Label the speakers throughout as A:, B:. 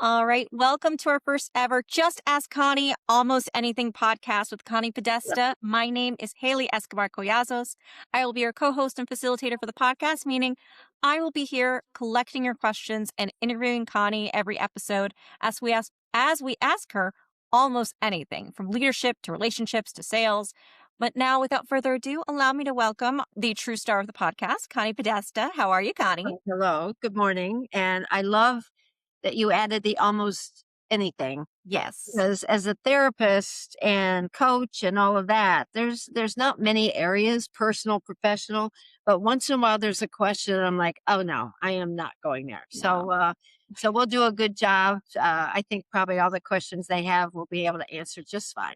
A: All right. Welcome to our first ever Just Ask Connie Almost Anything podcast with Connie Podesta. My name is Haley Escobar Collazos. I will be your co host and facilitator for the podcast, meaning I will be here collecting your questions and interviewing Connie every episode as we ask her almost anything from leadership to relationships to sales. But now, without further ado, allow me to welcome the true star of the podcast, Connie Podesta. How are you, Connie?
B: Hello, good morning. And I love that you added the almost anything
A: Yes.
B: because as a therapist and coach and all of that, there's not many areas, personal, professional, but once in a while there's a question and I'm like, oh no, I am not going there.
A: No.
B: So we'll do a good job. I think probably all the questions they have we'll be able to answer just fine.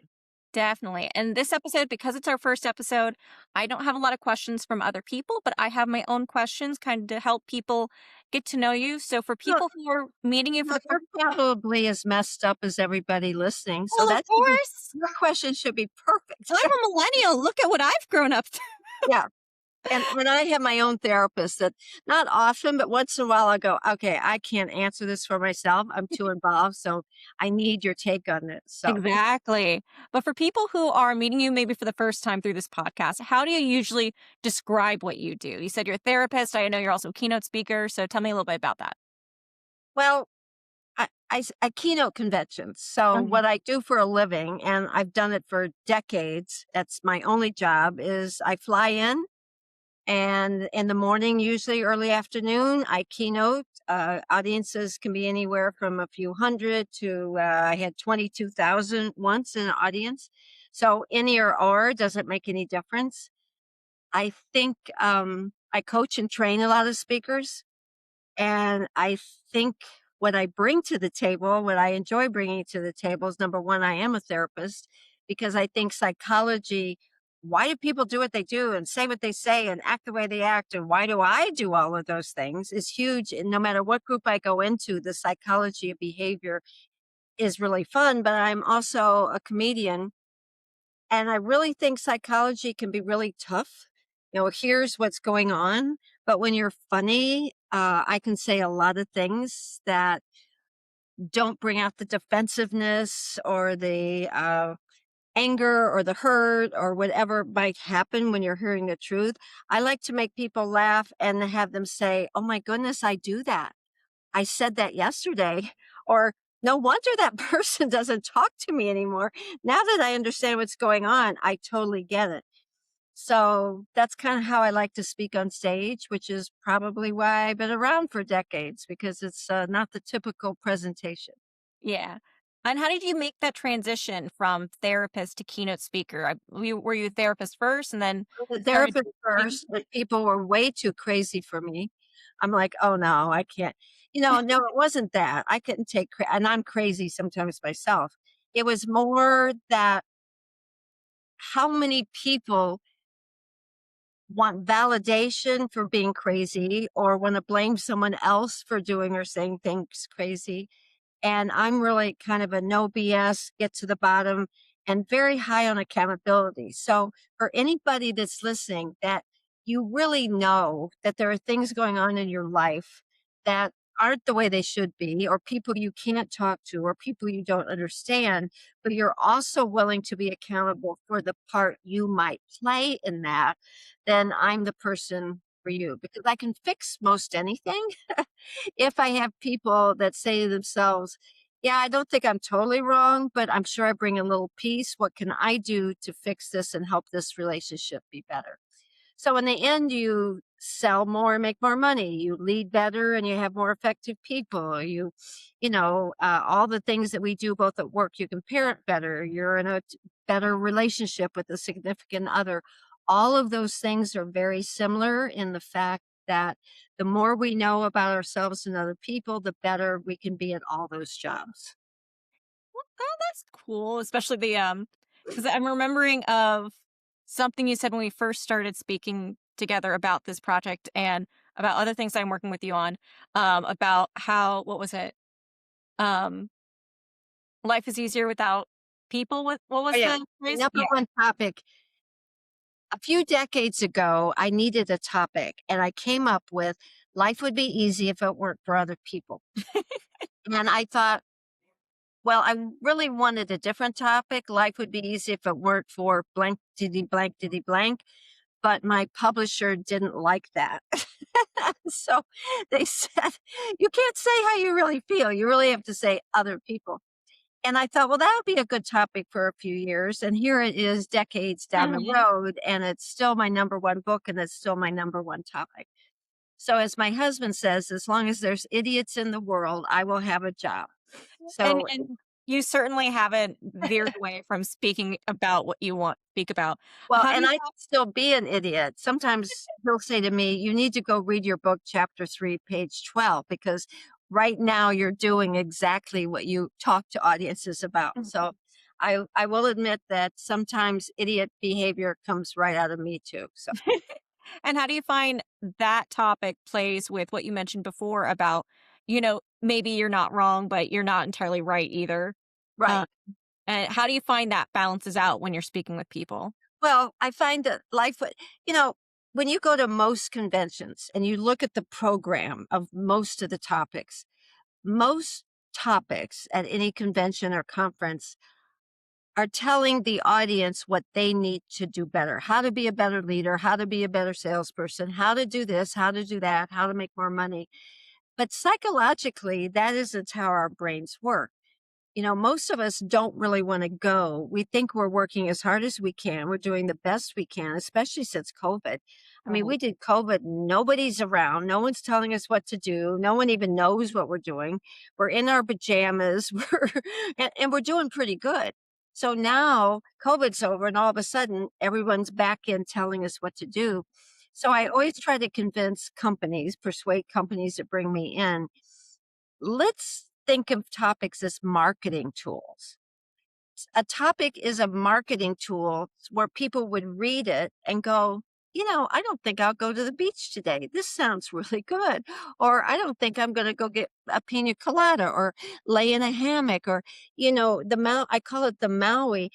A: Definitely. And this episode, because it's our first episode, I don't have a lot of questions from other people, but I have my own questions kind of to help people get to know you. So for
B: No,
A: people who are meeting you for
B: no,
A: the first
B: you're probably as messed up as everybody listening. So
A: well, of
B: that should be
A: course.
B: your question should be perfect.
A: I'm a millennial. Look at what I've grown up to.
B: Yeah. And when I have my own therapist that not often, but once in a while I go, okay, I can't answer this for myself. I'm too involved. So I need your take on this. So,
A: Exactly. But for people who are meeting you maybe for the first time through this podcast, how do you usually describe what you do? You said you're a therapist. I know you're also a keynote speaker. So tell me a little bit about that.
B: well, I keynote conventions. So
A: Mhm.
B: what I do for a living, and I've done it for decades, that's my only job, is I fly in the morning, usually early afternoon, I keynote. Audiences can be anywhere from a few hundred to I had 22,000 once in an audience. So any or doesn't make any difference. I think I coach and train a lot of speakers, and I think what I bring to the table, what I enjoy bringing to the table is number one, I am a therapist because I think psychology, why do people do what they do and say what they say and act the way they act? And why do I do all of those things is huge. And no matter what group I go into, the psychology of behavior is really fun. But I'm also a comedian and I really think psychology can be really tough. Here's what's going on. But when you're funny, I can say a lot of things that don't bring out the defensiveness or the anger or the hurt or whatever might happen when you're hearing the truth. I like to make people laugh and have them say, oh my goodness, I do that. I said that yesterday. Or no wonder that person doesn't talk to me anymore. Now that I understand what's going on, I totally get it. So that's kind of how I like to speak on stage, which is probably why I've been around for decades because it's not the typical presentation.
A: Yeah. And how did you make that transition from therapist to keynote speaker? Were you a therapist first and then
B: The
A: started
B: therapist
A: speaking?
B: first, but people were way too crazy for me. I'm like, "Oh, no, I can't." No, it wasn't that. I couldn't take and I'm crazy sometimes myself. It was more that how many people want validation for being crazy or wanna blame someone else for doing or saying things crazy. And I'm really kind of a no BS, get to the bottom, and very high on accountability. So, for anybody that's listening, that you really know that there are things going on in your life that aren't the way they should be, or people you can't talk to, or people you don't understand, but you're also willing to be accountable for the part you might play in that, then I'm the person for you because I can fix most anything. If I have people that say to themselves, yeah, I don't think I'm totally wrong, but I'm sure I bring a little peace. What can I do to fix this and help this relationship be better? So in the end, you sell more and make more money. You lead better and you have more effective people. All the things that we do both at work, you can parent better. You're in a better relationship with a significant other. All of those things are very similar in the fact that the more we know about ourselves and other people, the better we can be at all those jobs.
A: Oh, that's cool. Especially because I'm remembering of something you said when we first started speaking together about this project and about other things I'm working with you on. About how what was it? Um, life is easier without people. What
B: Oh,
A: was
B: yeah.
A: the phrase?
B: Number
A: Yeah.
B: one topic. A few decades ago, I needed a topic and I came up with life would be easy if it weren't for other people. And I thought, well, I really wanted a different topic. Life would be easy if it weren't for blank, diddy blank. But my publisher didn't like that. So they said, you can't say how you really feel. You really have to say other people. And I thought, well, that would be a good topic for a few years. And here it is decades down the
A: Mhm.
B: road, and it's still my number one book, and it's still my number one topic. So, as my husband says, as long as there's idiots in the world, I will have a job. So,
A: And you certainly haven't veered away from speaking about what you want to speak about.
B: well,
A: How do
B: and
A: you
B: I can still be an idiot. Sometimes he'll say to me, you need to go read your book, chapter 3, page 12, because right now you're doing exactly what you talk to audiences about.
A: find
B: So I will admit that sometimes idiot behavior comes right out of me too. So,
A: and how do you find that topic plays with what you mentioned before about, maybe you're not wrong, but you're not entirely right either? Uh,
B: right.
A: and how do you find that balances out when you're speaking with people?
B: Well, I find that life, you know, when you go to most conventions and you look at the program of most topics at any convention or conference are telling the audience what they need to do better, how to be a better leader, how to be a better salesperson, how to do this, how to do that, how to make more money. But psychologically, that isn't how our brains work. Most of us don't really want to go. We think we're working as hard as we can. We're doing the best we can, especially since COVID. I mean,
A: Mhm.
B: we did COVID. Nobody's around. No one's telling us what to do. No one even knows what we're doing. We're in our pajamas. And we're doing pretty good. So now COVID's over, and all of a sudden, everyone's back in telling us what to do. So I always try to persuade companies to bring me in. Let's think of topics as marketing tools. A topic is a marketing tool where people would read it and go, I don't think I'll go to the beach today. This sounds really good. Or I don't think I'm going to go get a pina colada or lay in a hammock or, I call it the Maui.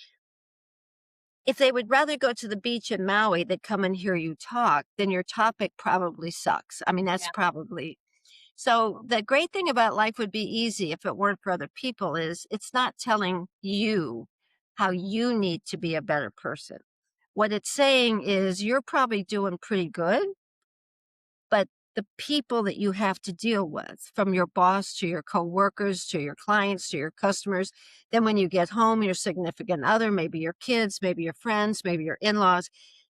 B: If they would rather go to the beach in Maui than come and hear you talk, then your topic probably sucks. I mean, that's
A: Yeah.
B: probably so the great thing about life would be easy if it weren't for other people is it's not telling you how you need to be a better person. What it's saying is you're probably doing pretty good, but the people that you have to deal with, from your boss to your coworkers to your clients to your customers, then when you get home, your significant other, maybe your kids, maybe your friends, maybe your in-laws,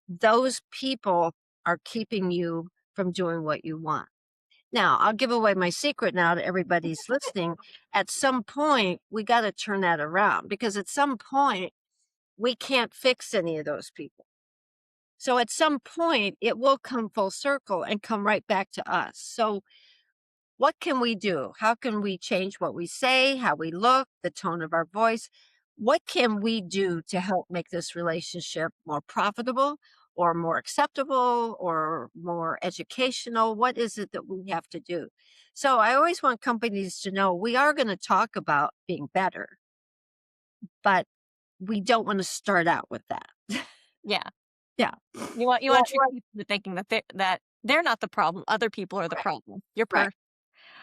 B: those people are keeping you from doing what you want. Now, I'll give away my secret now to everybody's listening. At some point, we got to turn that around because at some point, we can't fix any of those people. So at some point, it will come full circle and come right back to us. So, what can we do? How can we change what we say, how we look, the tone of our voice? What can we do to help make this relationship more profitable or more acceptable or more educational? What is it that we have to do? So I always want companies to know we are going to talk about being better, but we don't want to start out with that.
A: Yeah.
B: Yeah.
A: You want to trick people into thinking that they're not the problem. Other people are the
B: Right.
A: problem. You're
B: Right.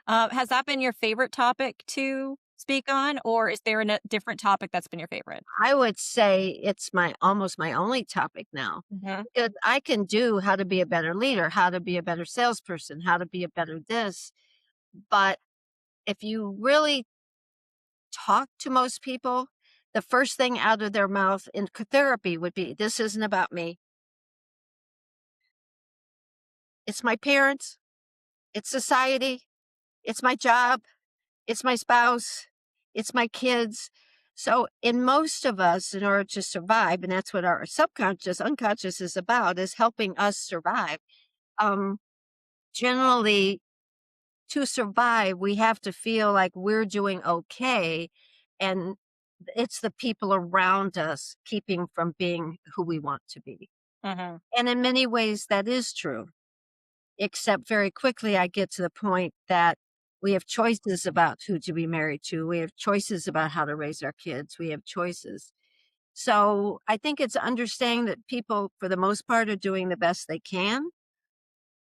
A: Has that been your favorite topic to speak on, or is there a different topic that's been your favorite?
B: I would say it's my almost my only topic now.
A: Mhm.
B: Because I can do how to be a better leader, how to be a better salesperson, how to be a better this. But if you really talk to most people, the first thing out of their mouth in therapy would be, this isn't about me. It's my parents. It's society. It's my job. It's my spouse. It's my kids. So, in most of us, in order to survive, and that's what our subconscious, unconscious is about, is helping us survive. Um, Generally, to survive, we have to feel like we're doing okay. And it's the people around us keeping from being who we want to be.
A: Mhm.
B: And in many ways, that is true, except very quickly, I get to the point that we have choices about who to be married to. We have choices about how to raise our kids. We have choices. So I think it's understanding that people, for the most part, are doing the best they can.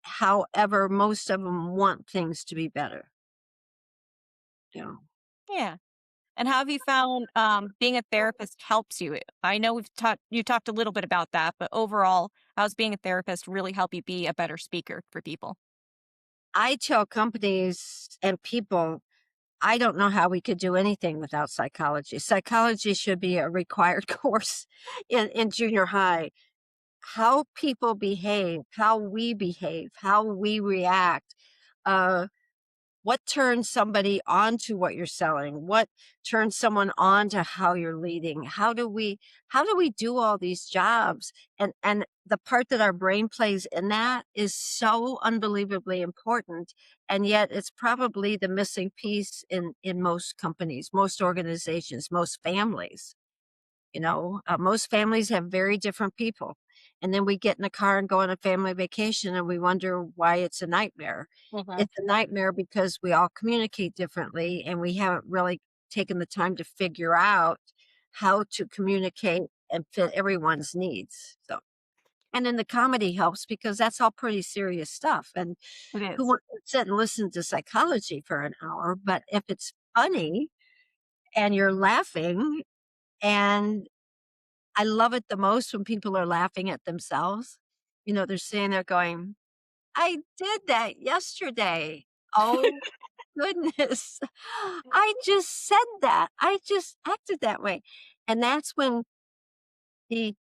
B: However, most of them want things to be better. you know.
A: Yeah. And how have you found being a therapist helps you? I know you talked a little bit about that, but overall, how's being a therapist really help you be a better speaker for people?
B: I tell companies and people, I don't know how we could do anything without psychology. Psychology should be a required course in junior high. How people behave, how we react, uh, what turns somebody on to what you're selling, what turns someone on to how you're leading, how do we do all these jobs, and the part that our brain plays in that is so unbelievably important, and yet it's probably the missing piece in most companies, most organizations, most families. Most families have very different people. And then we get in a car and go on a family vacation and we wonder why it's a nightmare.
A: Mhm.
B: It's a nightmare because we all communicate differently and we haven't really taken the time to figure out how to communicate and fit everyone's needs. So, and then the comedy helps because that's all pretty serious stuff. And
A: It
B: who
A: is.
B: wants to sit and listen to psychology for an hour? But if it's funny and you're laughing, and I love it the most when people are laughing at themselves. They're sitting there going, "I did that yesterday. Oh goodness. I just said that. I just acted that way." And that's when the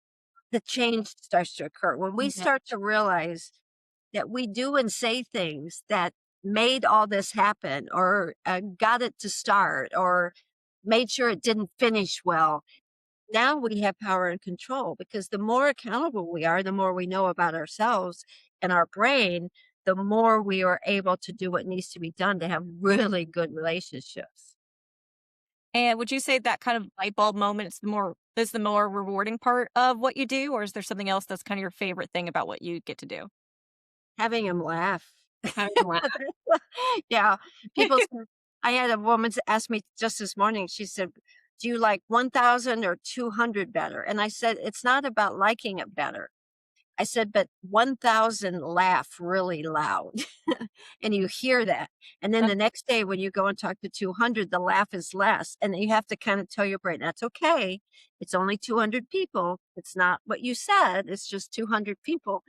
B: the change starts to occur. When we
A: Yeah.
B: start to realize that we do and say things that made all this happen or got it to start or made sure it didn't finish well. Now we have power and control because the more accountable we are, the more we know about ourselves and our brain, the more we are able to do what needs to be done to have really good relationships.
A: And would you say that kind of light bulb moment is the more rewarding part of what you do, or is there something else that's kind of your favorite thing about what you get to do?
B: Having them laugh.
A: Having them laugh.
B: Yeah. People say, I had a woman ask me just this morning, she said, "Do you like 1,000 or 200 better?" And I said, "It's not about liking it better." I said, "But 1,000 laugh really loud." And you hear that. And then the next day when you go and talk to 200, the laugh is less. And you have to kind of tell your brain, that's okay. It's only 200 people. It's not what you said. It's just 200 people.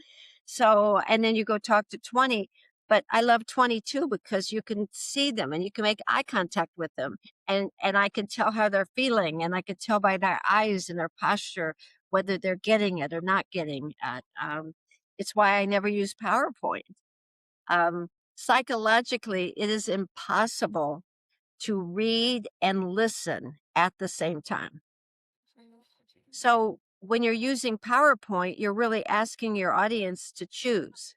B: So, and then you go talk to 20. But I love 22 because you can see them and you can make eye contact with them. And I can tell how they're feeling. And I can tell by their eyes and their posture whether they're getting it or not getting it. It's why I never use PowerPoint. Psychologically, it is impossible to read and listen at the same time. So when you're using PowerPoint, you're really asking your audience to choose.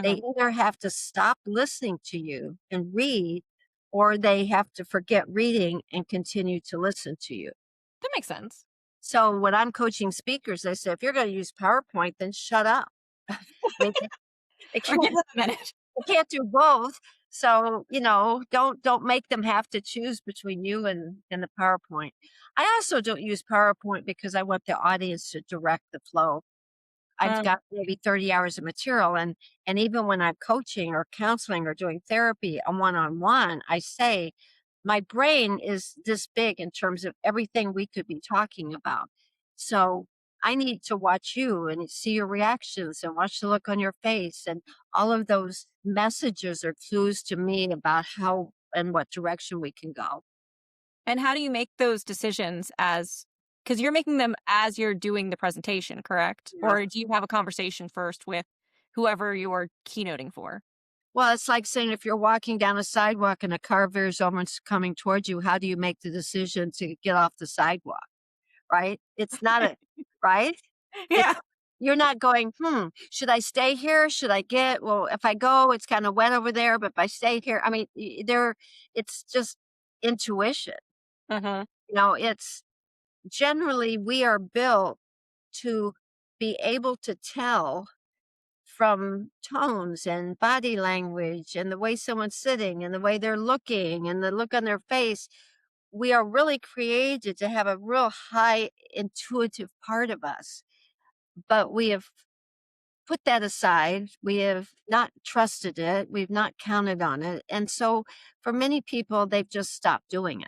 B: They
A: Mhm.
B: either have to stop listening to you and read, or they have to forget reading and continue to listen to you.
A: That makes sense.
B: So when I'm coaching speakers, I say, if you're going to use PowerPoint, then shut up. They, they
A: Or give
B: can't
A: them a minute.
B: they can't do both. So, don't make them have to choose between you and the PowerPoint. I also don't use PowerPoint because I want the audience to direct the flow. I've
A: Mm.
B: got maybe 30 hours of material, and even when I'm coaching or counseling or doing therapy a one-on-one, I say my brain is this big in terms of everything we could be talking about. So I need to watch you and see your reactions and watch the look on your face, and all of those messages are clues to me about how and what direction we can go.
A: And how do you make those decisions because you're making them as you're doing the presentation, correct?
B: Yeah.
A: Or do you have a conversation first with whoever you're keynoting for?
B: Well, it's like saying if you're walking down a sidewalk and a car veers over and it's coming towards you, how do you make the decision to get off the sidewalk? Right? It's not a right? It's
A: Yeah.
B: you're not going, should I stay here? Should I well, if I go, it's kind of wet over there, but if I stay here, I mean, it's just intuition.
A: Mhm.
B: It's generally we are built to be able to tell from tones and body language and the way someone's sitting and the way they're looking and the look on their face. We are really created to have a real high intuitive part of us, but we have put that aside. We have not trusted it. We've not counted on it. And so for many people, they've just stopped doing it.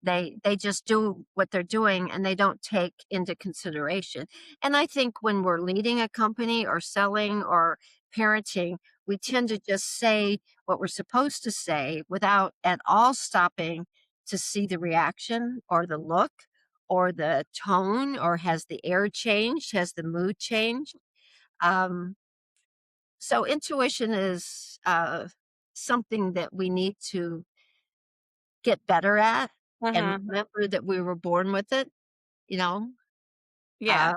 B: They just do what they're doing and they don't take into consideration. And I think when we're leading a company or selling or parenting, we tend to just say what we're supposed to say without at all stopping to see the reaction or the look or the tone, or has the air changed, has the mood changed. Um, so intuition is something that we need to get better at, and
A: Mhm.
B: remember that we were born with it, you know,
A: Yeah.
B: uh,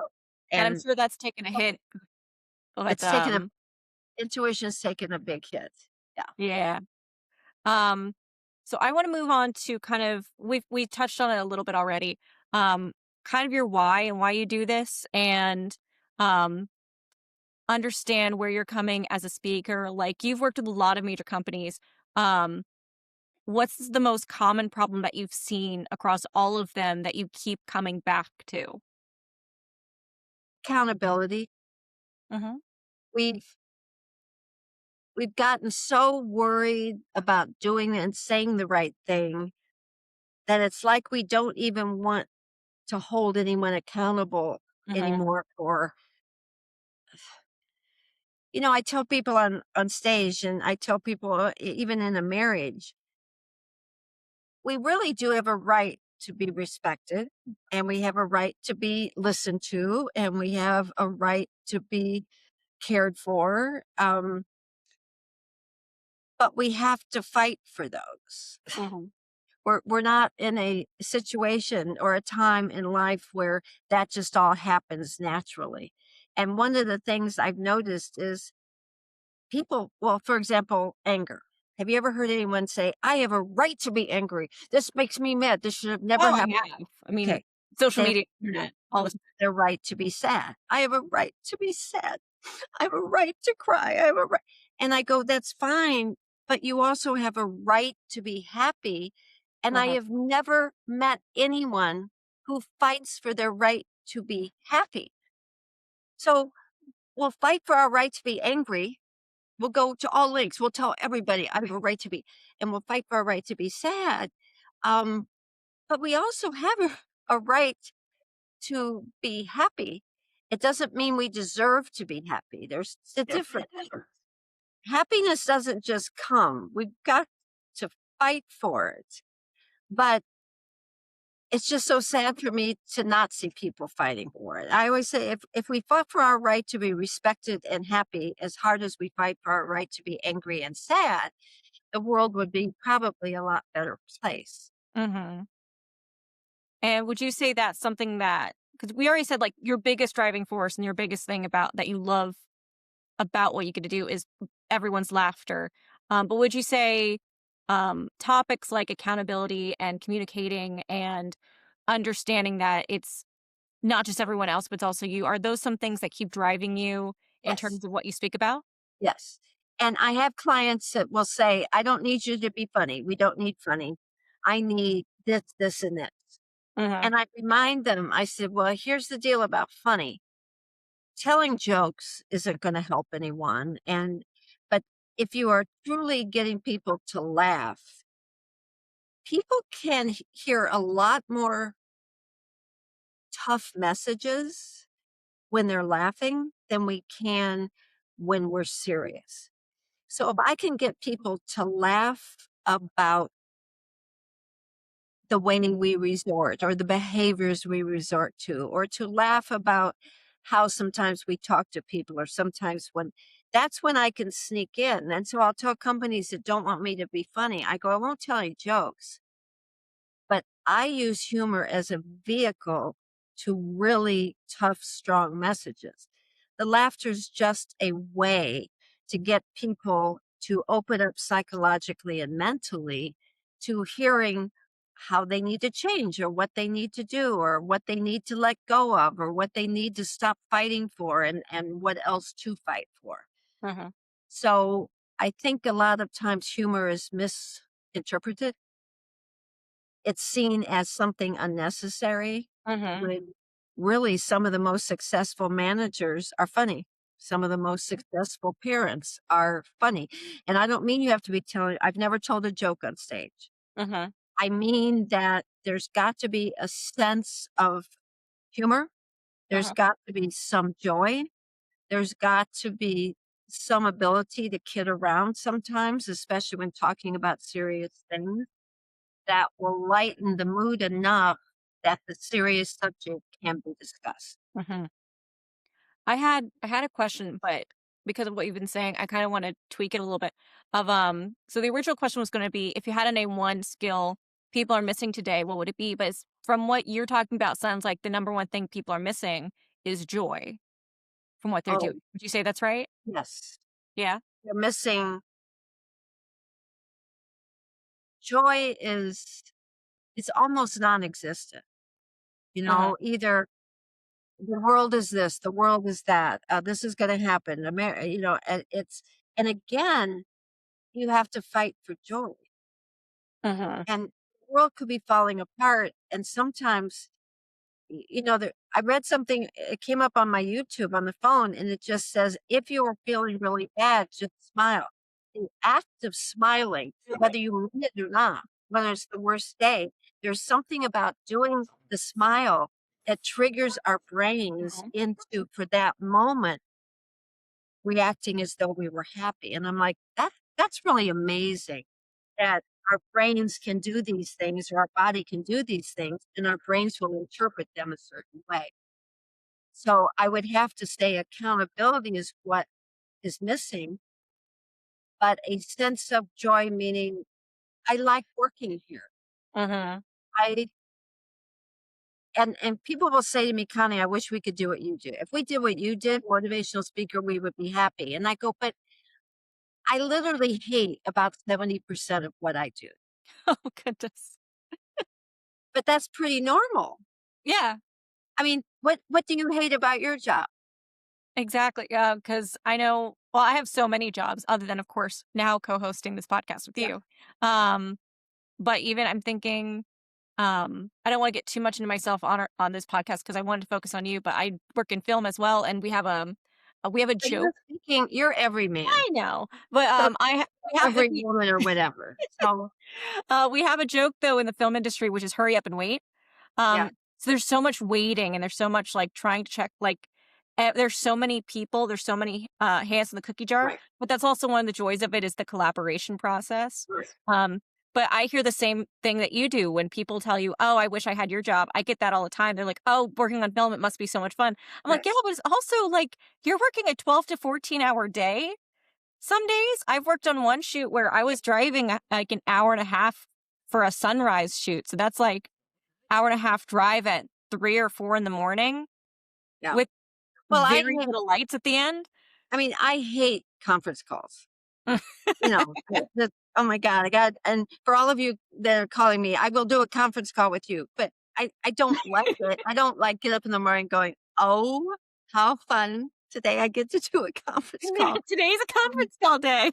A: And I'm
B: and
A: sure that's taken a hit, but,
B: it's taken a intuition's taken a big hit. Yeah.
A: yeah. Um, so I wanna move on to kind of we touched on it a little bit already, um, kind of your why and why you do this, and, um, understand where you're coming as a speaker. Like, you've worked with a lot of major companies. Um, what's the most common problem that you've seen across all of them that you keep coming back to?
B: Accountability.
A: Mhm.
B: We've we've gotten so worried about doing and saying the right thing that it's like we don't even want to hold anyone accountable
A: Mhm.
B: anymore for, I tell people on stage, and I tell people, even in a marriage, we really do have a right to be respected, and we have a right to be listened to, and we have a right to be cared for. But we have to fight for those.
A: Mhm.
B: We're not in a situation or a time in life where that just all happens naturally. And one of the things I've noticed is people, well, for example, anger. Have you ever heard anyone say, I have a right to be angry? This makes me mad. This should have never
A: Oh, I
B: happened.
A: have. I mean,
B: Okay.
A: social
B: They have
A: media, internet, all this.
B: their right to be sad. I have a right to be sad. I have a right to cry. I have a right. And I go, that's fine. But you also have a right to be happy. And I
A: Mhm.
B: have never met anyone who fights for their right to be happy. So we'll fight for our right to be angry. We'll go to all lengths. We'll tell everybody I have a right to be, and we'll fight for our right to be sad. Um, but we also have a right to be happy. It doesn't mean we deserve to be happy. There's a difference. Happiness doesn't just come. We've got to fight for it. But it's just so sad for me to not see people fighting for it. I always say if we fought for our right to be respected and happy as hard as we fight for our right to be angry and sad, the world would be probably a lot better place.
A: Mhm. And would you say that's something that, because we already said, like, your biggest driving force and your biggest thing about that you love about what you get to do is everyone's laughter. But would you say, topics like accountability and communicating and understanding that it's not just everyone else, but it's also you, are those some things that keep driving you in
B: Yes.
A: terms of what you speak about?
B: Yes. And I have clients that will say, I don't need you to be funny. We don't need funny. I need this, this, and this.
A: Mhm.
B: And I remind them, I said, well, here's the deal about funny. Telling jokes isn't going to help anyone. But if you are truly getting people to laugh, people can hear a lot more tough messages when they're laughing than we can when we're serious. So if I can get people to laugh about the way we resort or the behaviors we resort to, or to laugh about how sometimes we talk to people, or sometimes when that's when I can sneak in. And so I'll tell companies that don't want me to be funny, I go, I won't tell any jokes, but I use humor as a vehicle to really tough, strong messages. The laughter is just a way to get people to open up psychologically and mentally to hearing how they need to change, or what they need to do, or what they need to let go of, or what they need to stop fighting for, and what else to fight for.
A: Mhm.
B: So I think a lot of times humor is misinterpreted. It's seen as something unnecessary
A: Mhm.
B: when really some of the most successful managers are funny. Some of the most successful parents are funny. And I don't mean you have to be telling, I've never told a joke on stage.
A: Mhm.
B: I mean that there's got to be a sense of humor. There's
A: Uh-huh.
B: got to be some joy. There's got to be some ability to kid around sometimes, especially when talking about serious things that will lighten the mood enough that the serious subject can be discussed.
A: Mhm. I had a question, but because of what you've been saying, I kind of want to tweak it a little bit. So the original question was going to be if you had to name one skill people are missing today, what would it be? But from what you're talking about, sounds like the number one thing people are missing is joy from what they're
B: Oh,
A: doing. Would you say that's right?
B: yes.
A: Yeah.
B: You're missing joy is it's almost non-existent.
A: Uh-huh.
B: Either the world is this, the world is that, this is going to happen. And and again, you have to fight for joy.
A: Uh-huh.
B: And the world could be falling apart. And sometimes, I read something, it came up on my YouTube on the phone, and it just says, if you are feeling really bad, just smile. The act of smiling, whether you mean it or not, whether it's the worst day, there's something about doing the smile that triggers our brains
A: Uh-huh.
B: into, for that moment, reacting as though we were happy. And I'm like, that's really amazing that our brains can do these things, or our body can do these things, and our brains will interpret them a certain way. So I would have to say accountability is what is missing, but a sense of joy, meaning I like working here.
A: Uh-huh.
B: I and people will say to me, Connie, I wish we could do what you do. If we did what you did, motivational speaker, we would be happy. And I go, but I literally hate about 70% of what I do.
A: Oh goodness.
B: But that's pretty normal.
A: Yeah.
B: I mean, what do you hate about your job?
A: Exactly. Because I know. Well, I have so many jobs, other than, of course, now co-hosting this podcast with
B: Yeah.
A: you. Um, but even I'm thinking, I don't want to get too much into myself on this podcast because I wanted to focus on you. But I work in film as well, and we have a
B: But
A: joke.
B: you're every man.
A: I know, but
B: So
A: we have
B: every woman or whatever. So
A: we have a joke though in the film industry, which is hurry up and wait.
B: yeah,
A: So there's so much waiting and there's so much like trying to check there's so many people, there's so many hands in the cookie jar,
B: right,
A: but that's also one of the joys of it is the collaboration process.
B: right.
A: Um, but I hear the same thing that you do when people tell you, "Oh, I wish I had your job." I get that all the time. They're like, "Oh, working on film, it must be so much fun." I'm like, "Yeah,
B: Yes.
A: but it's also like you're working a 12 to 14-hour day." Some days I've worked on one shoot where I was driving like an hour and a half for a sunrise shoot. So that's like hour and a half drive at 3 or 4 in the morning
B: Yeah.
A: with
B: Well,
A: very little lights at the end.
B: I hate conference calls. Oh my God, and for all of you that are calling me, I will do a conference call with you, but I don't like it. I don't like get up in the morning going, oh, how fun today I get to do a conference call.
A: Today's a
B: Um,
A: conference call day.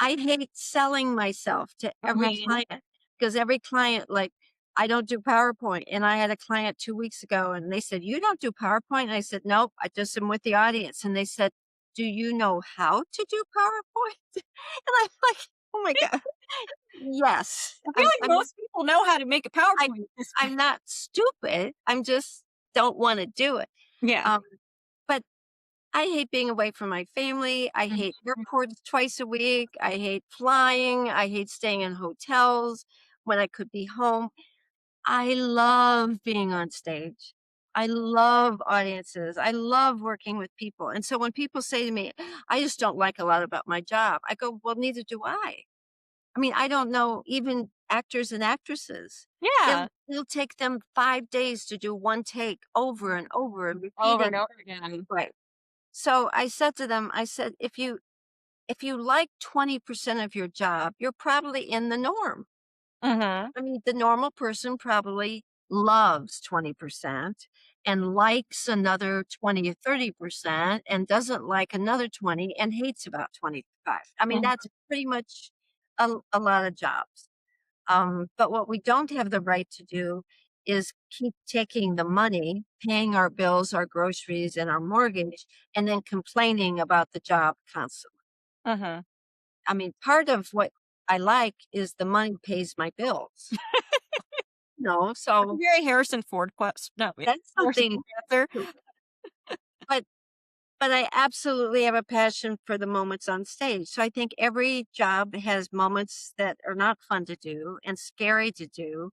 B: I hate selling myself to every
A: Mhm.
B: client because every client, like, I don't do PowerPoint. And I had a client 2 weeks ago and they said, you don't do PowerPoint? And I said, nope, I just am with the audience. And they said, do you know how to do PowerPoint? And I'm like, oh my God, yes.
A: I feel like most people know how to make a
B: I,
A: PowerPoint at this point.
B: I'm not stupid. I'm just don't want to do it.
A: Yeah.
B: Um, but I hate being away from my family. I hate
A: Mhm.
B: airports twice a week. I hate flying. I hate staying in hotels when I could be home. I love being on stage. I love audiences. I love working with people. And so when people say to me, I just don't like a lot about my job, I go, well, neither do I. I don't know, even actors and actresses.
A: Yeah.
B: It'll take them 5 days to do one take over and over and
A: Over and
B: repeating.
A: over again.
B: Right. So I said to them, I said, if you like 20% of your job, you're probably in the norm.
A: Mhm.
B: The normal person probably loves 20% and likes another 20 or 30% and doesn't like another 20 and hates about 25.
A: Mhm.
B: That's pretty much a lot of jobs. But what we don't have the right to do is keep taking the money, paying our bills, our groceries, and our mortgage, and then complaining about the job constantly.
A: Uh-huh.
B: I mean, part of what I like is the money pays my bills. No,
A: That's a
B: so
A: very Harrison Ford question. No, wait,
B: that's
A: Harrison
B: something
A: Ford answer.
B: but I absolutely have a passion for the moments on stage. So I think every job has moments that are not fun to do and scary to do,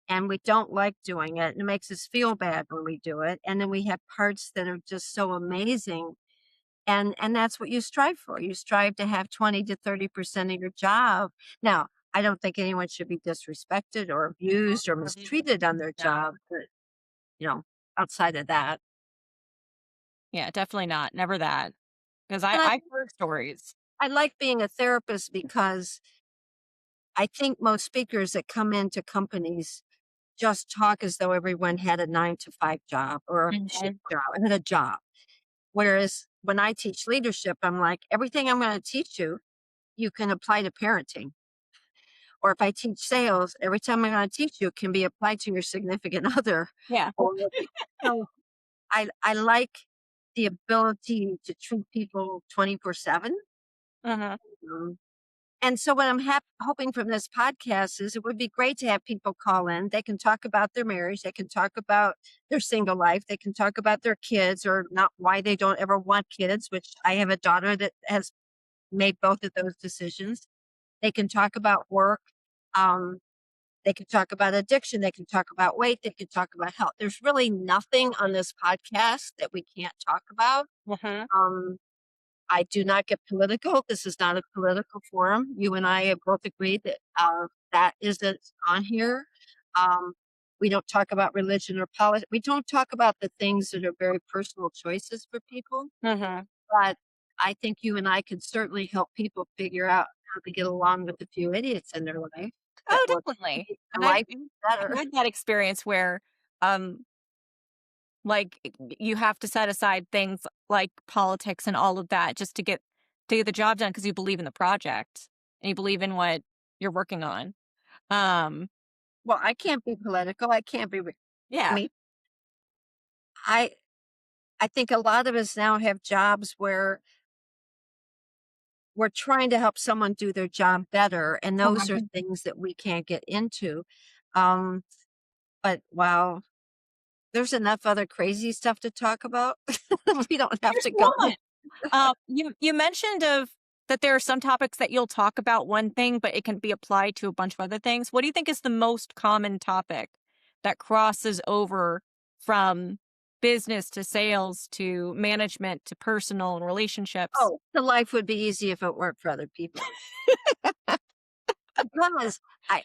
B: and we don't like doing it, and it makes us feel bad when we do it, and then we have parts that are just so amazing, and that's what you strive for. You strive to have 20 to 30% of your job. Now, I don't think anyone should be disrespected or abused or mistreated on their
A: No.
B: job, but, you know, outside of that.
A: Yeah, definitely not. Never that. Because
B: And
A: I've heard stories.
B: I like being a therapist because I think most speakers that come into companies just talk as though everyone had a 9 to 5 job or a shift
A: Mhm.
B: job and had a job. Whereas when I teach leadership, I'm like, everything I'm going to teach you, you can apply to parenting. Or if I teach sales, every time I'm going to teach you can be applied to your significant other.
A: Yeah.
B: Or so I like the ability to treat people 24/7.
A: Uh-huh.
B: Um, And so what I'm hoping from this podcast is it would be great to have people call in. They can talk about their marriage. They can talk about their single life. They can talk about their kids or not why they don't ever want kids, which I have a daughter that has made both of those decisions. They can talk about work. Um, they can talk about addiction. They can talk about weight. They can talk about health. There's really nothing on this podcast that we can't talk about.
A: Uh-huh.
B: Um, I do not get political. This is not a political forum. You and I have both agreed that that isn't on here. Um, we don't talk about religion or politics. We don't talk about the things that are very personal choices for people.
A: Uh-huh.
B: But I think you and I can certainly help people figure out how to get along with a few idiots in their life that
A: Oh,
B: will
A: definitely.
B: make
A: And
B: their life
A: I've
B: better.
A: had that experience where, um, like, you have to set aside things like politics and all of that just to get the job done because you believe in the project and you believe in what you're working on. Um,
B: Well, I can't be political. I can't be. I
A: yeah.
B: mean, I I think a lot of us now have jobs where we're trying to help someone do their job better, and those are
A: Mhm.
B: things that we can't get into. Um, but wow, there's enough other crazy stuff to talk about. We don't have
A: There's
B: to go.
A: one. You mentioned of that there are some topics that you'll talk about one thing, but it can be applied to a bunch of other things. What do you think is the most common topic that crosses over from business to sales to management to personal and relationships?
B: Oh, the life would be easy if it weren't for other people. Because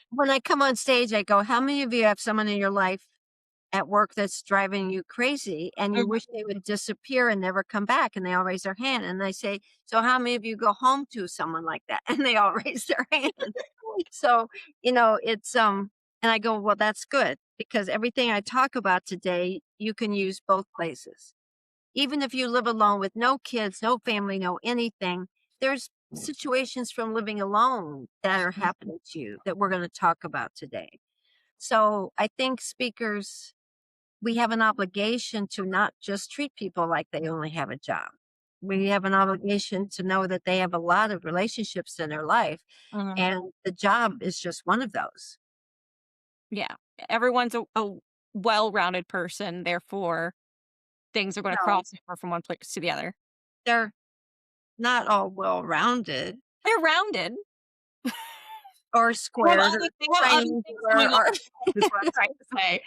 B: when I come on stage, I go, "How many of you have someone in your life at work that's driving you crazy and you wish they would disappear and never come back?" And they all raise their hand. And I say, "So how many of you go home to someone like that?" And they all raise their hand. So, it's and I go, "Well, that's good because everything I talk about today, you can use both places. Even if you live alone with no kids, no family, no anything, there's situations from living alone that are happening to you that we're going to talk about today." So, I think speakers we have an obligation to not just treat people like they only have a job. We have an obligation to know that they have a lot of relationships in their life,
A: Mhm.
B: and the job is just one of those.
A: Yeah. Everyone's a well-rounded person, therefore things are going to
B: No,
A: cross over from one place to the other.
B: they're not all well rounded
A: They're rounded.
B: or squared or
A: They have other things
B: triangular
A: going on,
B: or
A: is what I'm trying to say.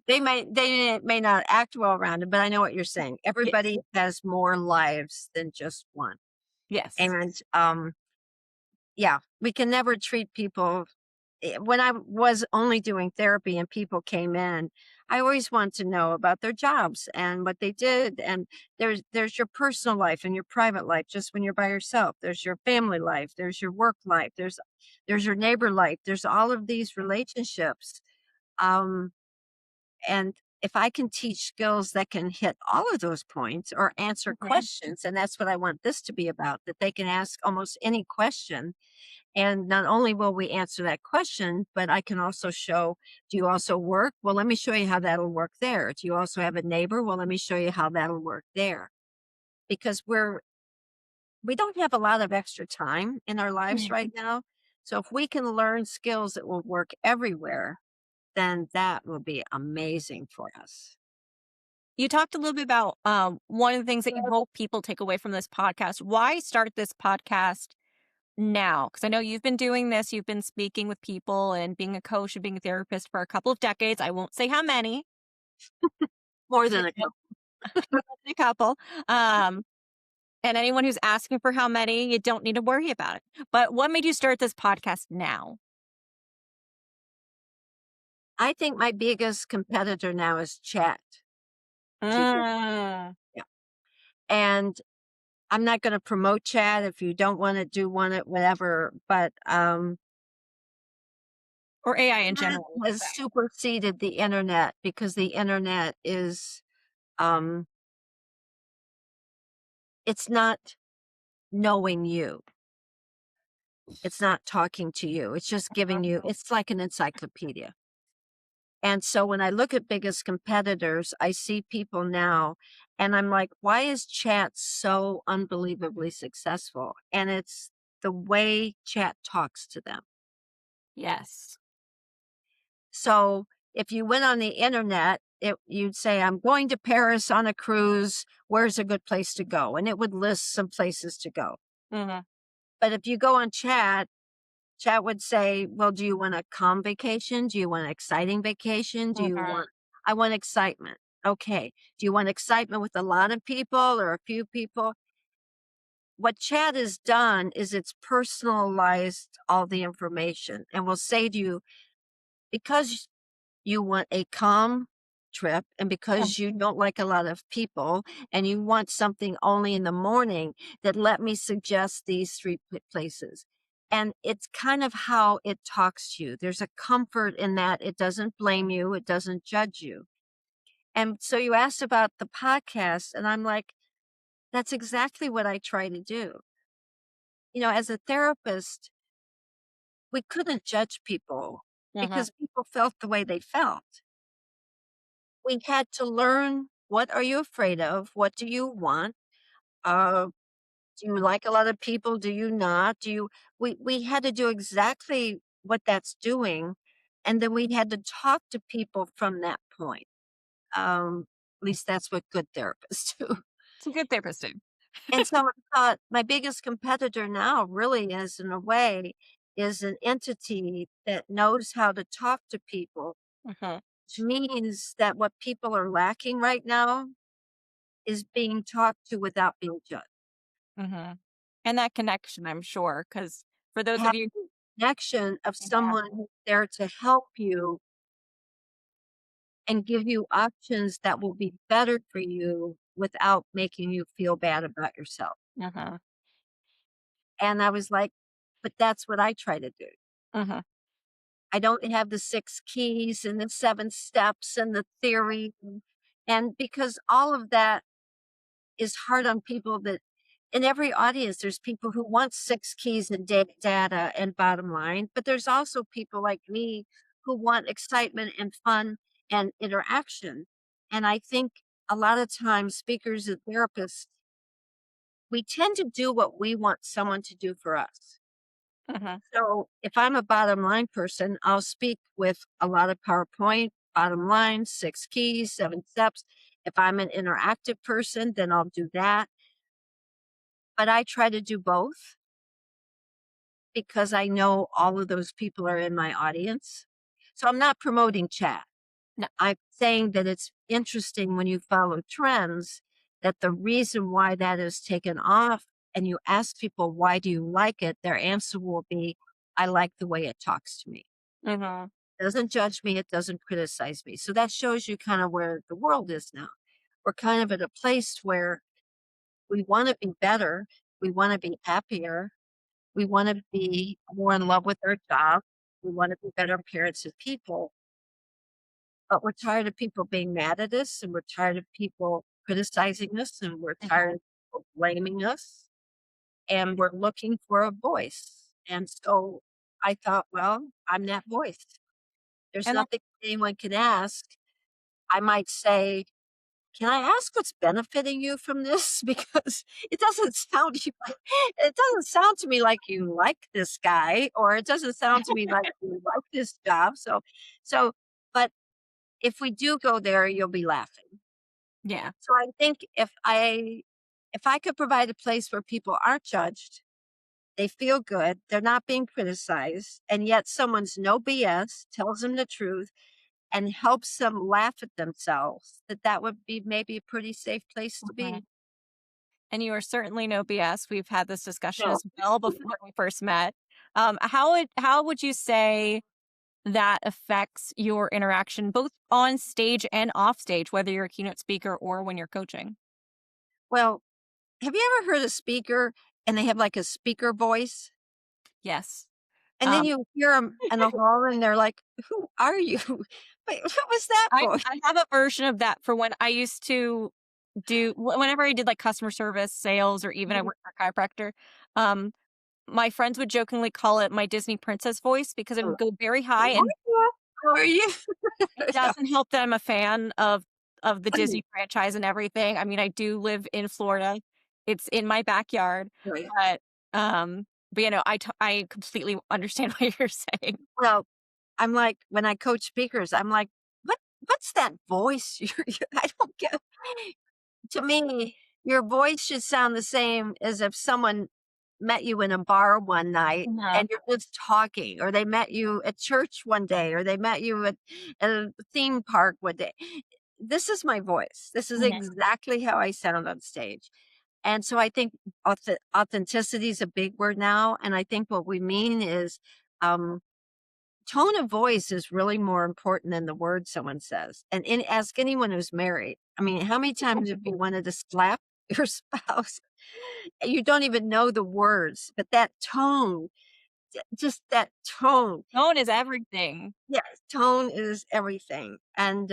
B: they may not act well rounded, but I know what you're saying.
A: Yeah.
B: Everybody has more lives than just one.
A: Yes.
B: And yeah, we can never treat people when I was only doing therapy and people came in, I always want to know about their jobs and what they did. And there's your personal life and your private life just when you're by yourself. There's your family life, there's your work life, there's your neighbor life, there's all of these relationships. Um, and if I can teach skills that can hit all of those points or answer
A: Mhm.
B: questions, and that's what I want this to be about, that they can ask almost any question And not only will we answer that question, but I can also show, do you also work? Well, let me show you how that'll work there. Do you also have a neighbor? Well, let me show you how that'll work there. Because we don't have a lot of extra time in our lives right now. So if we can learn skills that will work everywhere, then that will be amazing for us.
A: You talked a little bit about one of the things that you hope people take away from this podcast. Why start this podcast now? Because I know you've been doing this, you've been speaking with people and being a coach and being a therapist for a couple of decades. I won't say how many,
B: More than a
A: a couple. And anyone who's asking for how many, you don't need to worry about it. But what made you start this podcast now?
B: I think my biggest competitor now is chat.
A: Mm.
B: Yeah. And I'm not going to promote chat. If you don't want to do one, it whatever. But
A: Or AI in
B: chat
A: general.
B: has superseded the internet because the internet is um, it's not knowing you. It's not talking to you. It's just giving you. It's like an encyclopedia. And so when I look at biggest competitors, I see people now and I'm like, why is chat so unbelievably successful? And it's the way chat talks to them.
A: Yes.
B: So if you went on the internet, you'd say, I'm going to Paris on a cruise. Where's a good place to go? And it would list some places to go.
A: Mm-hmm.
B: But if you go on chat, chat would say, well, do you want a calm vacation? Do you want an exciting vacation? I want excitement. Okay. Do you want excitement with a lot of people or a few people? What chat has done is it's personalized all the information and will say to you, because you want a calm trip and because you don't like a lot of people and you want something only in the morning, that let me suggest these three places. And it's kind of how it talks to you. There's a comfort in that. It doesn't blame you. It doesn't judge you. And so you asked about the podcast and I'm like, that's exactly what I try to do. You know, as a therapist, we couldn't judge people because people felt the way they felt. We had to learn, what are you afraid of? What do you want? Uh, do you like a lot of people? Do you not? We had to do exactly what that's doing. And then we had to talk to people from that point. At least that's what good therapists do.
A: It's a good therapist too.
B: And so I thought my biggest competitor now really is, in a way, is an entity that knows how to talk to people,
A: Mm-hmm.
B: which means that what people are lacking right now is being talked to without being judged.
A: Mm-hmm. And that connection, I'm sure, because for those of
B: Have
A: you,
B: the connection of someone who's there to help you and give you options that will be better for you without making you feel bad about yourself.
A: uh-huh,
B: And I was like, but that's what I try to do.
A: uh-huh,
B: I don't have the 6 keys and the 7 steps and the theory. And because all of that is hard on people that in every audience, there's people who want 6 keys and data and bottom line, but there's also people like me who want excitement and fun and interaction. And I think a lot of times speakers and therapists, we tend to do what we want someone to do for us.
A: uh-huh,
B: So if I'm a bottom line person, I'll speak with a lot of PowerPoint, bottom line, 6 keys, 7 steps. If I'm an interactive person, then I'll do that. But I try to do both because I know all of those people are in my audience. So I'm not promoting chat.
A: no,
B: I'm saying that it's interesting when you follow trends that the reason why that is taken off and you ask people, why do you like it? Their answer will be, I like the way it talks to me.
A: uh-huh,
B: It doesn't judge me. It doesn't criticize me. So that shows you kind of where the world is now. We're kind of at a place where we want to be better. We want to be happier. We want to be more in love with our job. We want to be better parents and people. But we're tired of people being mad at us and we're tired of people criticizing us and we're
A: uh-huh.
B: tired of people blaming us and we're looking for a voice. And so I thought, well, I'm that voice. There's
A: And
B: nothing anyone can ask. I might say, "Can I ask what's benefiting you from this?" Because it doesn't sound to me like you like this guy, or it doesn't sound to me like you like this job. So, but if we do go there, you'll be laughing.
A: yeah.
B: So I think if I could provide a place where people aren't judged, they feel good, they're not being criticized, and yet someone's no BS, tells them the truth, and helps them laugh at themselves, that would be maybe a pretty safe place to
A: Mhm.
B: be.
A: And you are certainly no BS. We've had this discussion
B: No.
A: as well before we first met. How would you say that affects your interaction both on stage and off stage, whether you're a keynote speaker or when you're coaching?
B: Well, have you ever heard a speaker and they have like a speaker voice?
A: Yes.
B: And then
A: Um,
B: you hear them in the hall and they're like, "Who are you?" Wait, what was that
A: I
B: voice?
A: I have a version of that for when I used to whenever I did like customer service, sales, or even I
B: Mhm.
A: worked for a chiropractor. Um, my friends would jokingly call it my Disney princess voice because it would go very high, and
B: How are you?
A: it
B: Yeah.
A: doesn't help that I'm a fan of the Disney franchise and everything. I mean, I do live in Florida. It's in my backyard,
B: Right.
A: but, I completely understand what you're saying.
B: Well, I'm like, when I coach speakers, I'm like, what's that voice? I don't get. To me, your voice should sound the same as if someone met you in a bar one night
A: Uh-huh.
B: and you're just talking, or they met you at church one day, or they met you at a theme park one day. This is my voice. This is
A: Mhm.
B: exactly how I sound on stage. And so I think authenticity is a big word now. And I think what we mean is um, tone of voice is really more important than the words someone says. And ask anyone who's married. I mean, how many times have you wanted to slap your spouse? You don't even know the words, but that tone, just that tone.
A: Tone is everything.
B: Yes, tone is everything. And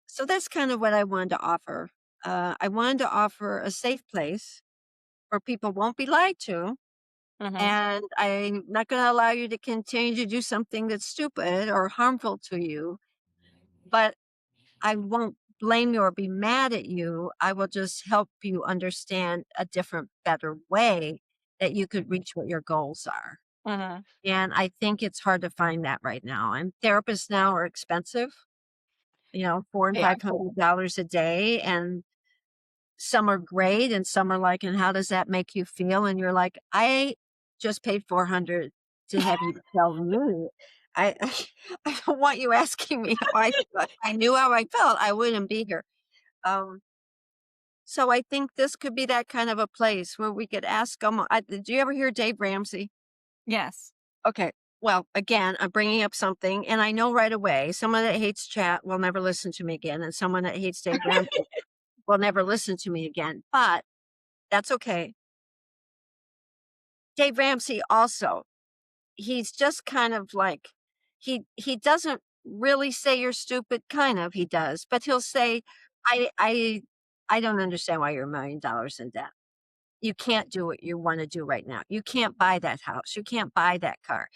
B: so that's kind of what I wanted to offer. I wanted to offer a safe place where people won't be lied to.
A: Mhm.
B: And I'm not going to allow you to continue to do something that's stupid or harmful to you. But I won't blame you or be mad at you. I will just help you understand a different, better way that you could reach what your goals are.
A: Mhm.
B: And I think it's hard to find that right now. And therapists now are expensive, four and
A: Yeah.
B: $500 a day. And some are great and some are like, and how does that make you feel? And you're like, I just paid 400 to have you tell me. I I don't want you asking me how I feel. If I knew how I felt, I wouldn't be here. Um, so I think this could be that kind of a place where we could ask them. Did you ever hear Dave Ramsey?
A: Yes.
B: Okay. Well, again, I'm bringing up something, and I know right away someone that hates chat will never listen to me again, and someone that hates Dave Ramsey will never listen to me again. But that's okay. Dave Ramsey also, he's just kind of like he doesn't really say you're stupid, kind of, he does, but he'll say, "I I I don't understand why you're $1,000,000 in debt. You can't do what you wanna do right now. You can't buy that house. You can't buy that car."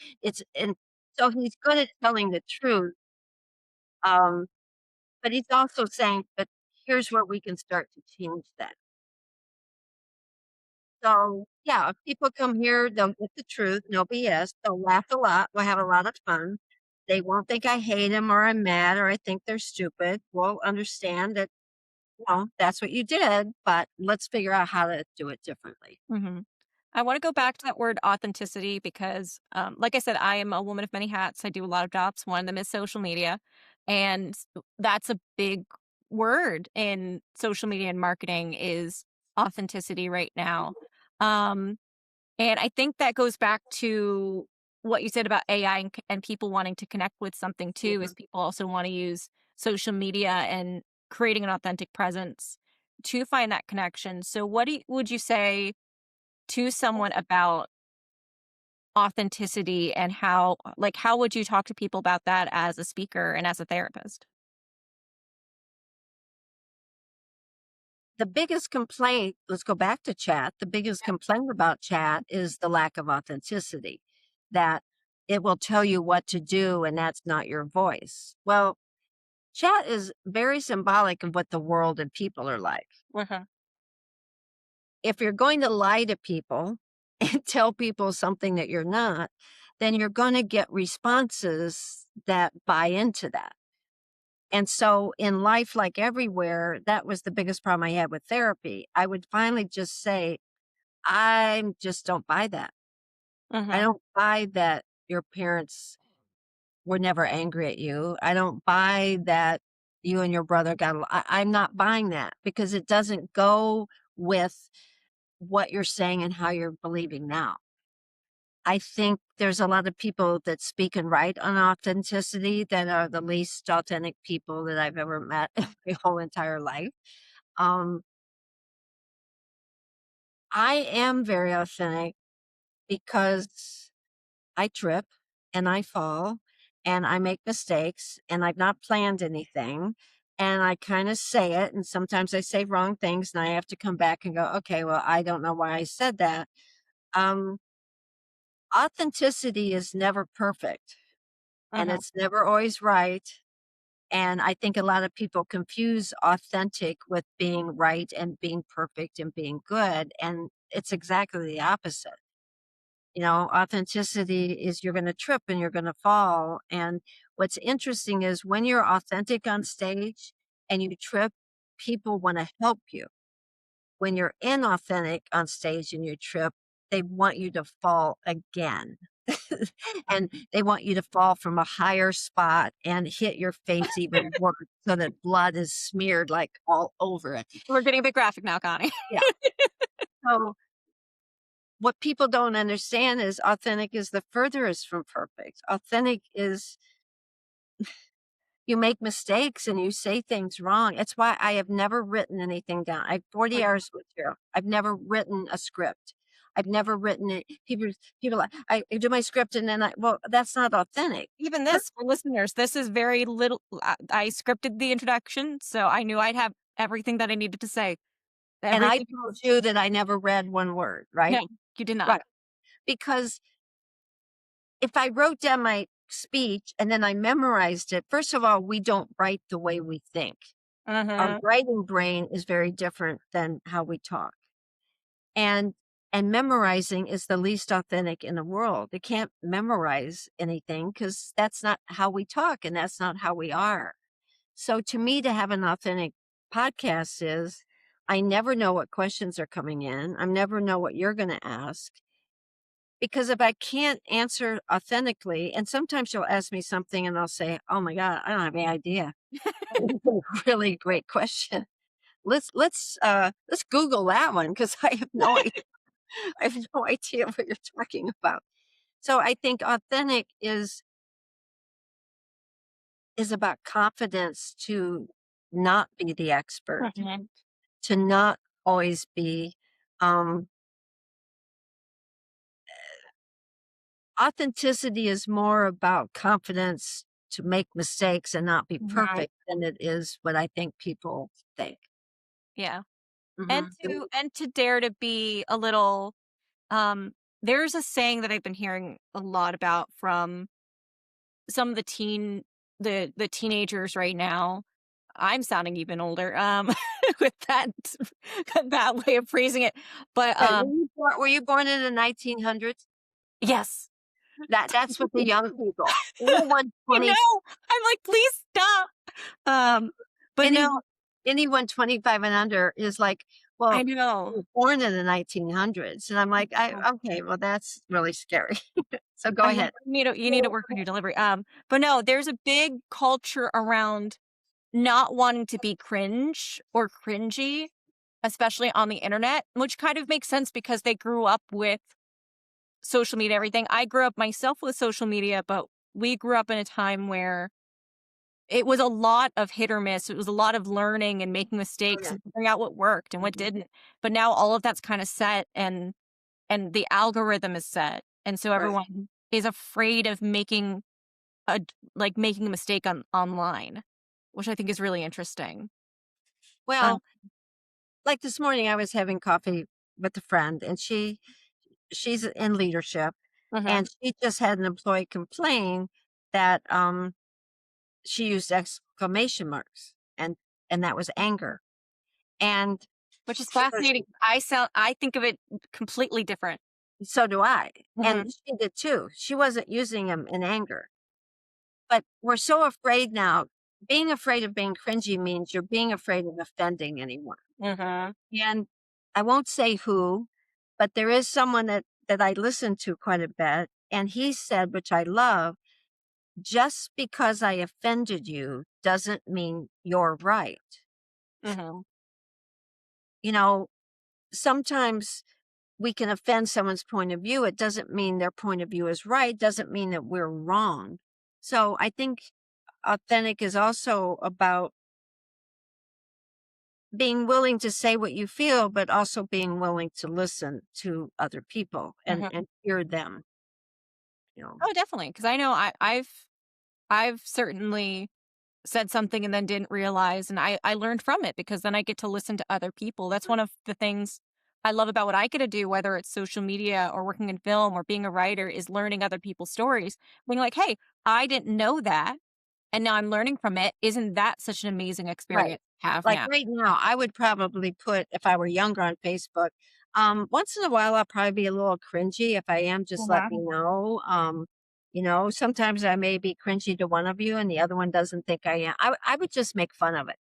B: And so he's good at telling the truth, um, but he's also saying, "But here's where we can start to change that." So, yeah, if people come here, they'll get the truth, no BS. They'll laugh a lot. We'll have a lot of fun. They won't think I hate them or I'm mad or I think they're stupid. We'll understand that, that's what you did, but let's figure out how to do it differently.
A: Mhm. I want to go back to that word authenticity because, like I said, I am a woman of many hats. I do a lot of jobs. One of them is social media. And that's a big word in social media and marketing is authenticity right now. Um, and I think that goes back to what you said about AI and people wanting to connect with something too, is
B: Mhm.
A: people also want to use social media and creating an authentic presence to find that connection. So, would you say to someone about authenticity and how would you talk to people about that as a speaker and as a therapist?
B: the biggest complaint, let's go back to chat. The biggest complaint about chat is the lack of authenticity, that it will tell you what to do and that's not your voice. Well, chat is very symbolic of what the world and people are like.
A: Uh-huh.
B: If you're going to lie to people and tell people something that you're not, then you're going to get responses that buy into that. And so in life, like everywhere, that was the biggest problem I had with therapy. I would finally just say, I just don't buy that. I
A: Uh-huh.
B: don't buy that your parents were never angry at you. I don't buy that you and your brother I'm not buying that because it doesn't go with what you're saying and how you're believing now. I think there's a lot of people that speak and write on authenticity that are the least authentic people that I've ever met in my whole entire life. Um, I am very authentic because I trip and I fall and I make mistakes and I've not planned anything. And I kind of say it. And sometimes I say wrong things and I have to come back and go, okay, well, I don't know why I said that. Um, Authenticity is never perfect and
A: Uh-huh.
B: it's never always right. And I think a lot of people confuse authentic with being right and being perfect and being good. And it's exactly the opposite. You know, authenticity is you're going to trip and you're going to fall. And what's interesting is when you're authentic on stage and you trip, people want to help you. When you're inauthentic on stage and you trip, they want you to fall again. And they want you to fall from a higher spot and hit your face even worse so that blood is smeared like all over it.
A: We're getting a bit graphic now, Connie.
B: Yeah. So what people don't understand is authentic is the furthest from perfect. Authentic is you make mistakes and you say things wrong. It's why I have never written anything down. I have 40 hours of material. I've never written a script. I've never written it. People, I do my script and then well, that's not authentic.
A: Even this, for listeners, this is very little. I scripted the introduction, so I knew I'd have everything that I needed to say.
B: And I
A: Everything.
B: told you that I never read one word, right?
A: No, you did not.
B: Right. Because if I wrote down my speech and then I memorized it, first of all, we don't write the way we think. Our
A: Uh-huh.
B: writing brain is very different than how we talk. And memorizing is the least authentic in the world. You can't memorize anything because that's not how we talk and that's not how we are. So to me, to have an authentic podcast is I never know what questions are coming in. I never know what you're going to ask. Because if I can't answer authentically, and sometimes you'll ask me something and I'll say, oh my God, I don't have any idea. Really great question. Let's Google that one because I have no idea. I have no idea what you're talking about. So I think authentic is about confidence to not be the expert,
A: Mhm.
B: to not always be um authenticity is more about confidence to make mistakes and not be
A: Right.
B: perfect than it is what I think people think.
A: Yeah. And
B: Mhm.
A: to dare to be a little um there's a saying that I've been hearing a lot about from some of the teenagers right now. I'm sounding even older with that way of phrasing it. But
B: Right, were you born in the 1900s?
A: yes.
B: That's what the young people. Anyone
A: I
B: 20
A: know. I'm like, please stop. But
B: any
A: no,
B: anyone 25 and under is like,
A: I
B: "Well, you
A: know.
B: were born in the 1900s." And I'm like, "I okay, well, that's really scary." So go
A: I know
B: ahead.
A: you need to work on your delivery. But no, there's a big culture around not wanting to be cringe or cringy, especially on the internet, which kind of makes sense because they grew up with social media, everything. I grew up myself with social media, but we grew up in a time where it was a lot of hit or miss. It was a lot of learning and making
B: Oh,
A: mistakes
B: yeah.
A: and figuring out what worked and what
B: Mhm.
A: didn't. But now all of that's kind of set and the algorithm is set. And so
B: Right.
A: everyone is afraid of making a mistake online, which I think is really interesting.
B: Well, like this morning, I was having coffee with a friend, and she's in leadership,
A: Mm-hmm.
B: and she just had an employee complain that she used exclamation marks, and that was anger. And
A: Which is
B: she was,
A: fascinating. I think of it completely different.
B: so do I. And
A: Mm-hmm.
B: she did too. She wasn't using them in anger. But we're so afraid now. Being afraid of being cringy means you're being afraid of offending anyone.
A: Mm-hmm.
B: And I won't say who, but there is someone that I listen to quite a bit, and he said, which I love, just because I offended you doesn't mean you're right.
A: Mm-hmm.
B: You know, sometimes we can offend someone's point of view. It doesn't mean their point of view is right, doesn't mean that we're wrong. So I think authentic is also about being willing to say what you feel, but also being willing to listen to other people
A: Mm-hmm.
B: and hear them, you know.
A: Oh, definitely. Because I know I've certainly said something and then didn't realize, and I learned from it because then I get to listen to other people. That's one of the things I love about what I get to do, whether it's social media or working in film or being a writer, is learning other people's stories. Being like, hey, I didn't know that, and now I'm learning from it. Isn't that such an amazing
B: Right.
A: experience to have
B: Like
A: now?
B: right now, I would probably put, if I were younger on Facebook, once in a while, I'll probably be a little cringy. If I am, just let me
A: Mhm.
B: know. Sometimes I may be cringy to one of you and the other one doesn't think I am. I would just make fun of it.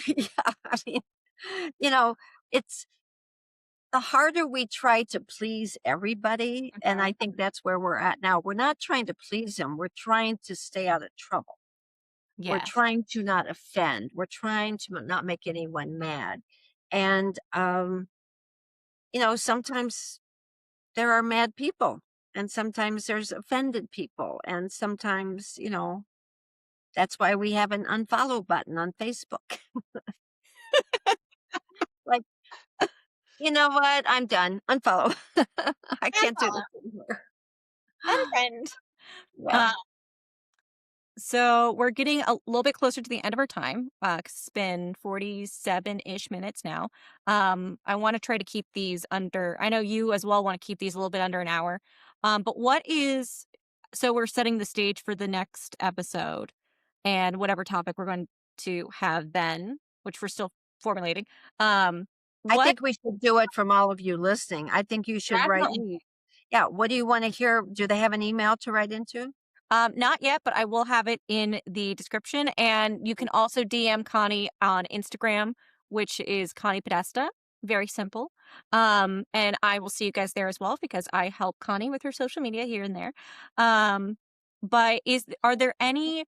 B: Yeah. I mean, you know, it's the harder we try to please everybody. And I
A: Mhm.
B: think that's where we're at now. We're not trying to please them. We're trying to stay out of trouble. We're
A: Yes.
B: trying to not offend. We're trying to not make anyone mad. And, sometimes there are mad people, and sometimes there's offended people. And sometimes, that's why we have an unfollow button on Facebook. Like, you know what? I'm done. Unfollow. I can't do this anymore.
A: Unfriend.
B: Yeah.
A: So we're getting a little bit closer to the end of our time. 'Cause it's been 47-ish minutes now. I want to try to keep these under, I know you as well want to keep these a little bit under an hour. But so we're setting the stage for the next episode and whatever topic we're going to have then, which we're still formulating. Um,
B: I
A: what
B: think we should do it from all of you listening. I think you should write.
A: Definitely.
B: Yeah. What do you want to hear? Do they have an email to write into?
A: Not yet, but I will have it in the description. And you can also DM Connie on Instagram, which is Connie Podesta. Very simple. And I will see you guys there as well because I help Connie with her social media here and there. Um, but are there any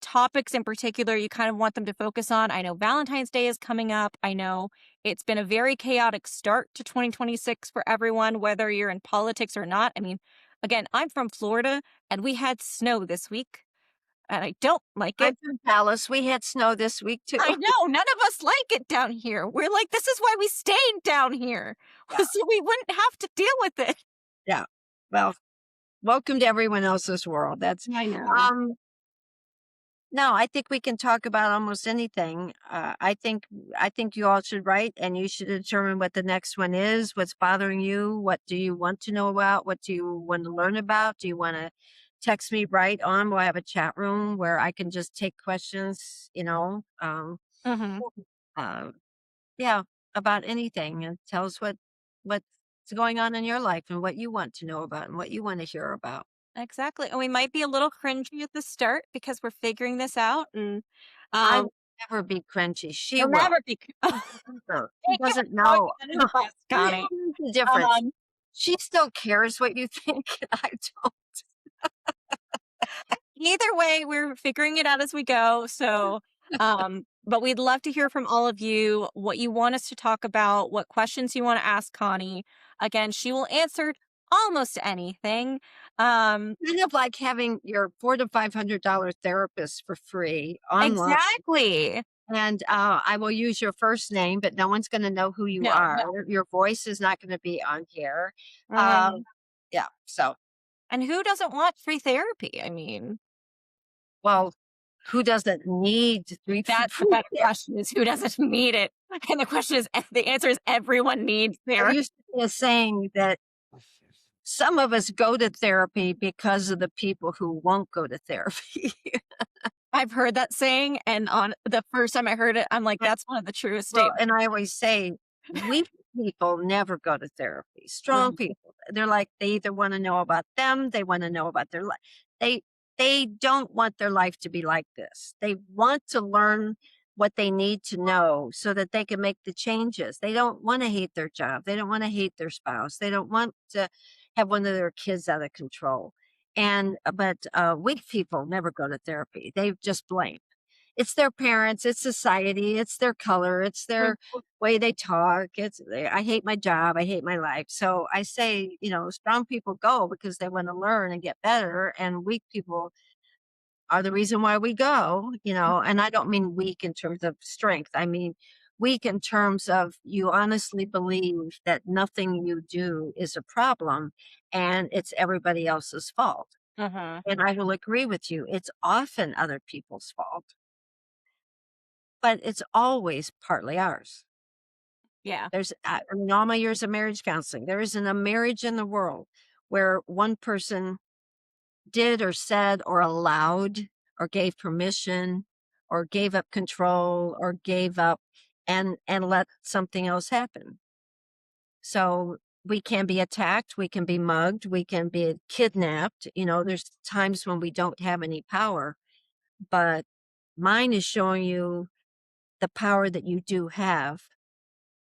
A: topics in particular you kind of want them to focus on? I know Valentine's Day is coming up. I know it's been a very chaotic start to 2026 for everyone, whether you're in politics or not. I mean, again, I'm from Florida and we had snow this week and I don't like
B: I'm
A: it.
B: from Dallas. We had snow this week too.
A: I know none of us like it down here. We're like, this is why we stayed down here
B: Yeah.
A: so we wouldn't have to deal with it.
B: Yeah. Well, welcome to everyone else's world. That's
A: I know.
B: um no, I think we can talk about almost anything. I think you all should write and you should determine what the next one is, what's bothering you, what do you want to know about, what do you want to learn about? Do you want to text me right on? We'll have a chat room where I can just take questions,
A: Hmm.
B: uh, yeah, about anything and tell us what's going on in your life and what you want to know about and what you want to hear about.
A: Exactly. And we might be a little cringy at the start because we're figuring this out. And
B: I
A: um,
B: will never be crunchy. She
A: you'll
B: will.
A: never be.
B: Never. She
A: Thank you for
B: doesn't
A: throwing
B: know.
A: that in the bus, Connie.
B: Here's the difference.
A: Um,
B: She still cares what you think. And I don't.
A: Either way, we're figuring it out as we go. So, but we'd love to hear from all of you what you want us to talk about, what questions you want to ask Connie. Again, she will answer almost anything.
B: Kind of like having your $400 to $500 therapist for free online.
A: Exactly.
B: And I will use your first name, but no one's going to know who you
A: No,
B: are.
A: no.
B: Your voice is not going to be on here.
A: Mhm.
B: Yeah. So,
A: And who doesn't want free therapy? I mean,
B: well, who doesn't need three
A: that's the
B: free
A: better question is who doesn't need it? And the question is, the answer is everyone needs
B: There
A: therapy.
B: used to be a saying that some of us go to therapy because of the people who won't go to therapy.
A: I've heard that saying, and on the first time I heard it, I'm like, that's one of the truest
B: Well,
A: statements.
B: and I always say, weak people never go to therapy. Strong
A: Mhm.
B: people, they're like, they either want to know about them, they want to know about their life. They they don't want their life to be like this. They want to learn what they need to know so that they can make the changes. They don't want to hate their job. They don't want to hate their spouse. They don't want to have one of their kids out of control. And but weak people never go to therapy. They just blame. It's their parents, it's society, it's their color, it's their way they talk. I hate my job, I hate my life. So I say, strong people go because they want to learn and get better, and weak people are the reason why we go, and I don't mean weak in terms of strength. I mean weak in terms of you honestly believe that nothing you do is a problem and it's everybody else's fault.
A: Mhm.
B: And I will agree with you. It's often other people's fault, but it's always partly ours.
A: Yeah.
B: I mean, all my years of marriage counseling, there isn't a marriage in the world where one person did or said or allowed or gave permission or gave up control or gave up and let something else happen. So we can be attacked, we can be mugged, we can be kidnapped. There's times when we don't have any power, but mine is showing you the power that you do have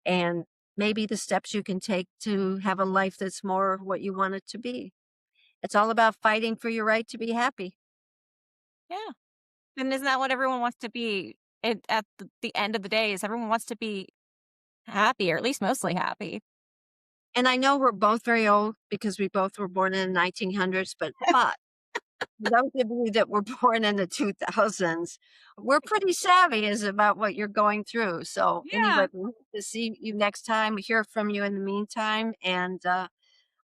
B: and maybe the steps you can take to have a life that's more what you want it to be. It's all about fighting for your right to be happy.
A: Yeah. And isn't that what everyone wants to be at the end of the day is everyone wants to be happy, or at least mostly happy.
B: And I know we're both very old because we both were born in the 1900s, but those of you that were born in the 2000s, we're pretty savvy as about what you're going through. So
A: Yeah,
B: anyway, we hope to see you next time, hear from you in the meantime, and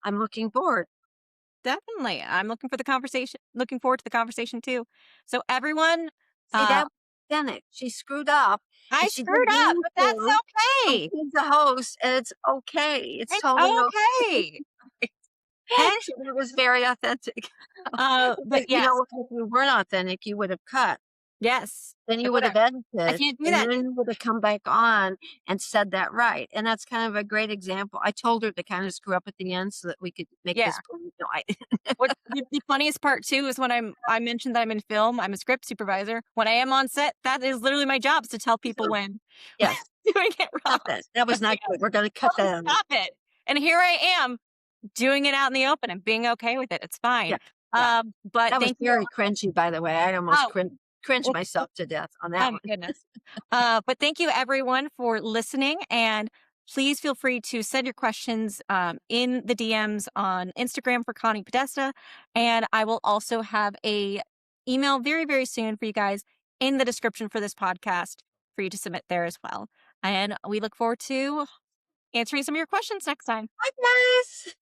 B: I'm looking forward.
A: definitely. I'm looking forward to the conversation too. So everyone,
B: See,
A: uh
B: that was authentic. She screwed up,
A: I
B: and she didn't
A: screwed up,
B: mean
A: but that's
B: to, but
A: okay.
B: she's the host, and it's okay. It's
A: It's
B: totally okay.
A: okay. And
B: So it was very authentic.
A: but
B: Because,
A: yes,
B: if you weren't authentic, you would have cut.
A: yes.
B: Then
A: I
B: you would
A: would have.
B: have
A: I
B: edited,
A: can't do
B: and
A: that.
B: then you would have come back on and said that right, and that's kind of a great example. I told her to kinda screw up at the end so that we could make
A: Yeah.
B: this point. No, I
A: What the funniest part too is when I mentioned that I'm in film, I'm a script supervisor. When I am on set, that is literally my job, is to tell people
B: so,
A: when
B: yes,
A: doing it wrong.
B: stop that. That was not good. We're gonna cut
A: Oh,
B: that out.
A: stop it. And here I am doing it out in the open and being okay with it. It's fine.
B: Yeah, yeah.
A: But
B: That was
A: thank you.
B: very cringy, by the way. I almost
A: Oh,
B: cringed
A: well,
B: myself to death on
A: oh
B: that
A: my
B: one.
A: goodness. But thank you everyone for listening, and please feel free to send your questions in the DMs on Instagram for Connie Podesta. And I will also have a email very, very soon for you guys in the description for this podcast for you to submit there as well. And we look forward to answering some of your questions next time.
B: Bye, guys.